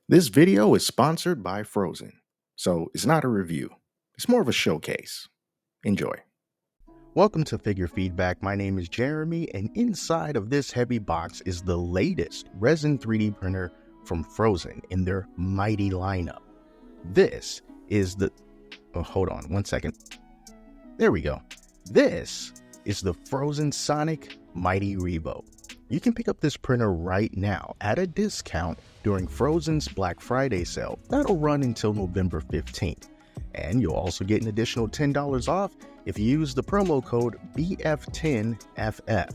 This video is sponsored by Phrozen, so it's not a review. It's more of a showcase. Enjoy. Welcome to Figure Feedback. My name is Jeremy, and inside of this heavy box is the latest resin 3D printer from Phrozen in their mighty lineup. This is the... Oh, hold on one second. There we go. This is the Phrozen Sonic Mighty Revo. You can pick up this printer right now at a discount during Phrozen's Black Friday sale. That'll run until November 15th. And you'll also get an additional $10 off if you use the promo code BF10FF.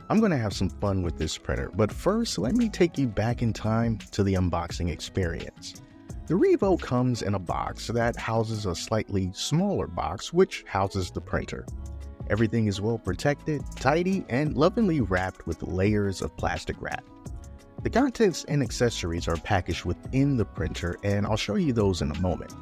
I'm going to have some fun with this printer, but first let me take you back in time to the unboxing experience. The Revo comes in a box that houses a slightly smaller box which houses the printer. Everything is well protected, tidy, and lovingly wrapped with layers of plastic wrap. The contents and accessories are packaged within the printer, and I'll show you those in a moment.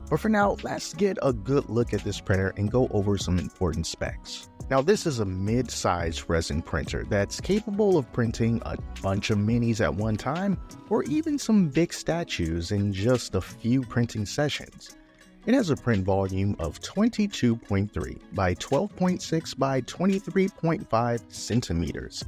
But for now, let's get a good look at this printer and go over some important specs. Now, this is a mid-sized resin printer that's capable of printing a bunch of minis at one time, or even some big statues in just a few printing sessions. It has a print volume of 22.3 by 12.6 by 23.5 centimeters.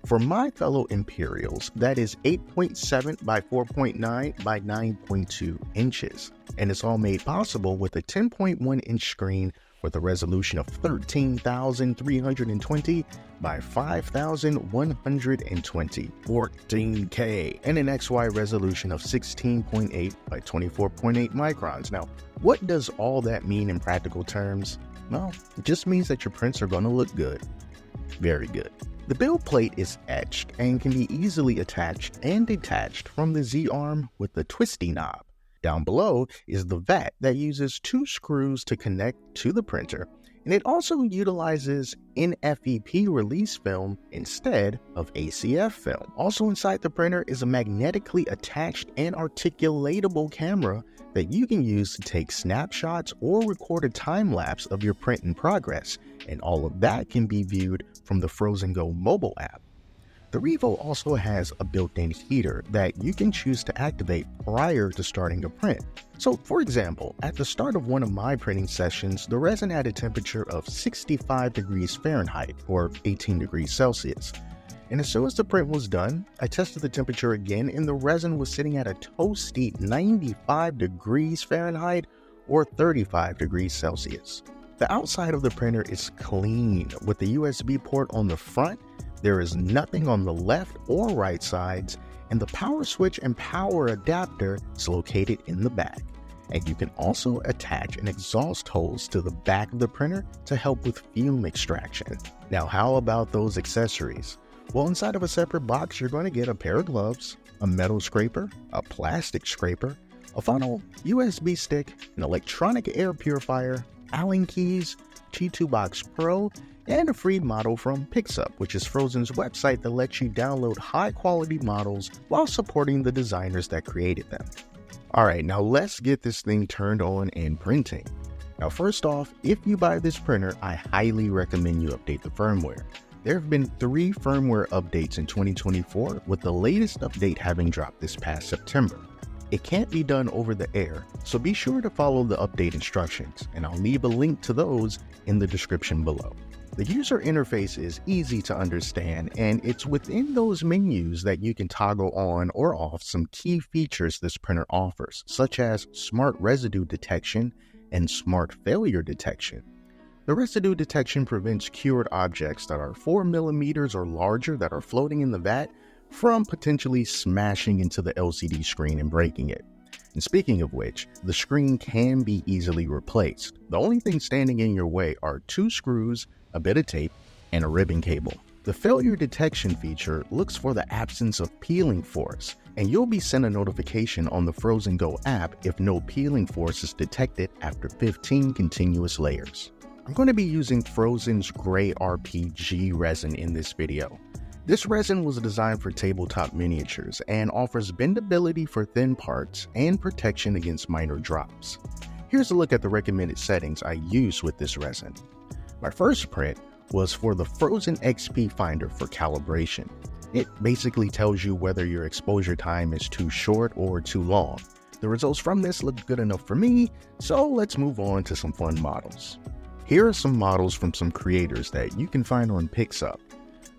For my fellow Imperials, that is 8.7 by 4.9 by 9.2 inches. And it's all made possible with a 10.1 inch screen with a resolution of 13,320 by 5,120, 14K, and an XY resolution of 16.8 by 24.8 microns. Now, what does all that mean in practical terms? Well, it just means that your prints are going to look good. Very good. The build plate is etched and can be easily attached and detached from the Z-arm with the twisty knob. Down below is the vat that uses two screws to connect to the printer, and it also utilizes NFEP release film instead of ACF film. Also inside the printer is a magnetically attached and articulatable camera that you can use to take snapshots or record a time lapse of your print in progress, and all of that can be viewed from the Phrozen Go mobile app. The Revo also has a built-in heater that you can choose to activate prior to starting a print. So, for example, at the start of one of my printing sessions, the resin had a temperature of 65 degrees Fahrenheit or 18 degrees Celsius. And as soon as the print was done, I tested the temperature again and the resin was sitting at a toasty 95 degrees Fahrenheit or 35 degrees Celsius. The outside of the printer is clean with the USB port on the front. There is nothing on the left or right sides, and the power switch and power adapter is located in the back. And you can also attach an exhaust hose to the back of the printer to help with fume extraction. Now, how about those accessories? Well, inside of a separate box, you're going to get a pair of gloves, a metal scraper, a plastic scraper, a funnel, USB stick, an electronic air purifier, Allen keys, G2 Box Pro, and a free model from PIXUP, which is Phrozen's website that lets you download high-quality models while supporting the designers that created them. Alright, now let's get this thing turned on and printing. Now first off, if you buy this printer, I highly recommend you update the firmware. There have been 3 firmware updates in 2024, with the latest update having dropped this past September. It can't be done over the air, so be sure to follow the update instructions, and I'll leave a link to those in the description below. The user interface is easy to understand, and it's within those menus that you can toggle on or off some key features this printer offers, such as smart residue detection and smart failure detection. The residue detection prevents cured objects that are 4 millimeters or larger that are floating in the vat from potentially smashing into the LCD screen and breaking it. And speaking of which, the screen can be easily replaced. The only thing standing in your way are 2 screws, a bit of tape, and a ribbon cable. The failure detection feature looks for the absence of peeling force, and you'll be sent a notification on the Phrozen Go app if no peeling force is detected after 15 continuous layers. I'm going to be using Phrozen's Gray RPG resin in this video. This resin was designed for tabletop miniatures and offers bendability for thin parts and protection against minor drops. Here's a look at the recommended settings I use with this resin. My first print was for the Phrozen XP Finder for calibration. It basically tells you whether your exposure time is too short or too long. The results from this look good enough for me, so let's move on to some fun models. Here are some models from some creators that you can find on PIXUP.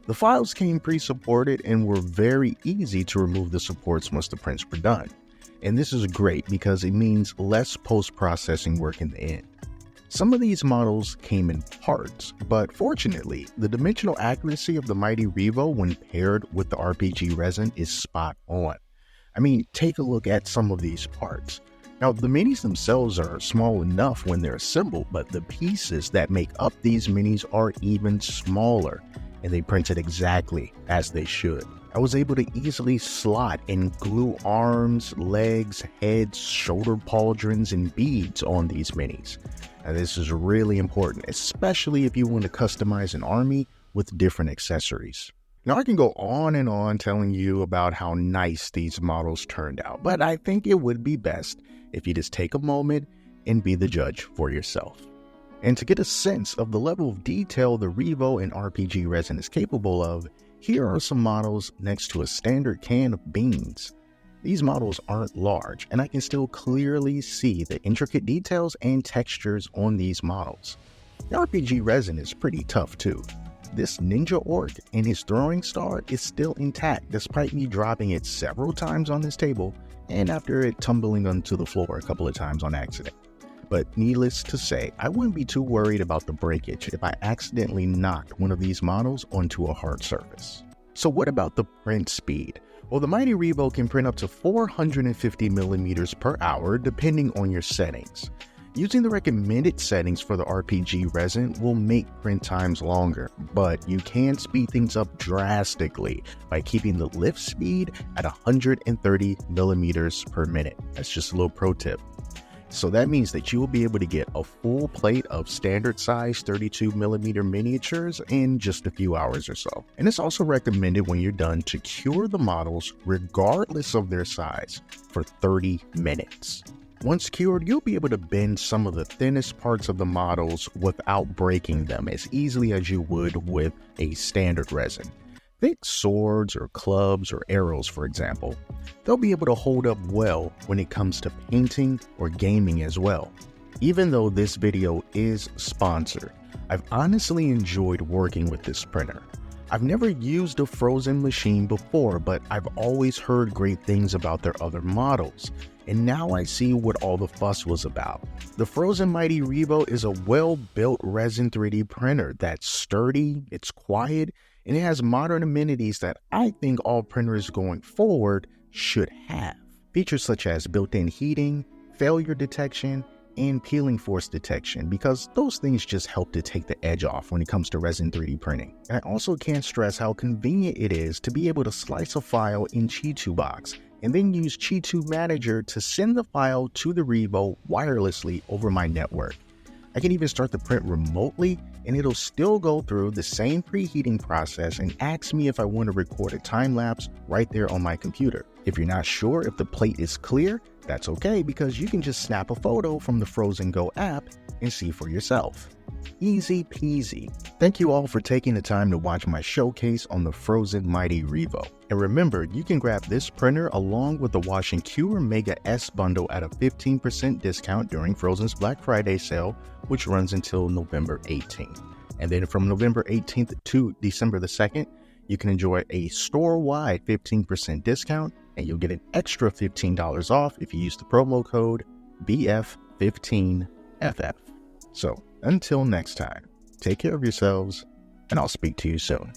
The files came pre-supported and were very easy to remove the supports once the prints were done. And this is great because it means less post-processing work in the end. Some of these models came in parts, but fortunately, the dimensional accuracy of the mighty Revo when paired with the RPG resin is spot on. I mean, take a look at some of these parts. Now, the minis themselves are small enough when they're assembled, but the pieces that make up these minis are even smaller, and they printed exactly as they should. I was able to easily slot and glue arms, legs, heads, shoulder pauldrons, and beads on these minis. Now, this is really important, especially if you want to customize an army with different accessories. Now, I can go on and on telling you about how nice these models turned out, but I think it would be best if you just take a moment and be the judge for yourself. And to get a sense of the level of detail the Revo and RPG resin is capable of, here are some models next to a standard can of beans. These models aren't large, and I can still clearly see the intricate details and textures on these models. The RPG resin is pretty tough too. This ninja orc and his throwing star is still intact despite me dropping it several times on this table and after it tumbling onto the floor a couple of times on accident. But needless to say, I wouldn't be too worried about the breakage if I accidentally knocked one of these models onto a hard surface. So what about the print speed? Well, the mighty Revo can print up to 450 millimeters per hour depending on your settings. Using the recommended settings for the RPG resin will make print times longer, but you can speed things up drastically by keeping the lift speed at 130 millimeters per minute. That's just a little pro tip. So that means that you will be able to get a full plate of standard size 32 millimeter miniatures in just a few hours or so. And it's also recommended when you're done to cure the models regardless of their size for 30 minutes. Once cured, you'll be able to bend some of the thinnest parts of the models without breaking them as easily as you would with a standard resin. Thick swords or clubs or arrows, for example, they'll be able to hold up well when it comes to painting or gaming as well. Even though this video is sponsored, I've honestly enjoyed working with this printer. I've never used a Phrozen machine before, but I've always heard great things about their other models, and now I see what all the fuss was about. The Phrozen Mighty Revo is a well-built resin 3D printer that's sturdy, it's quiet, and it has modern amenities that I think all printers going forward should have. Features such as built-in heating, failure detection, and peeling force detection, because those things just help to take the edge off when it comes to resin 3D printing. And I also can't stress how convenient it is to be able to slice a file in Chi2Box and then use Chi2 Manager to send the file to the Revo wirelessly over my network. I can even start the print remotely and it'll still go through the same preheating process and ask me if I want to record a time lapse right there on my computer. If you're not sure if the plate is clear, that's okay because you can just snap a photo from the Phrozen Go app and see for yourself. Easy peasy. Thank you all for taking the time to watch my showcase on the Phrozen Mighty Revo. And remember, you can grab this printer along with the Wash and Cure Mega S bundle at a 15% discount during Phrozen's Black Friday sale, which runs until November 18th. And then from November 18th to December the 2nd, you can enjoy a store-wide 15% discount, and you'll get an extra $15 off if you use the promo code BF15FF. So, until next time, take care of yourselves, and I'll speak to you soon.